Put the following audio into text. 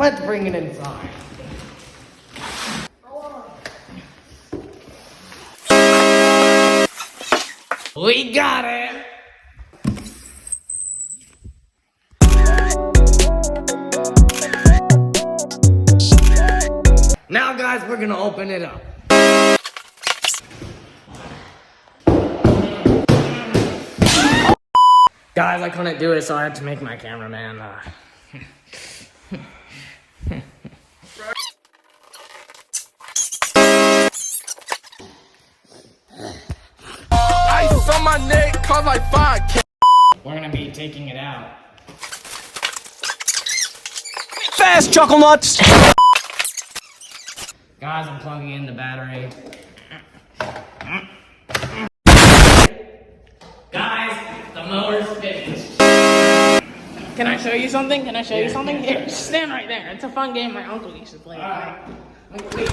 Let's bring it inside. We got it! Now guys, we're gonna open it up. Guys, I couldn't do it, so I had to make my cameraman. Ice on my neck, cause I 5K. We're gonna be taking it out. Fast, chuckle nuts! Guys, I'm plugging in the battery. Guys, the mower's finished. Can I show you something? Can I show you something? Here, stand right there. It's a fun game my uncle used to play. Wait,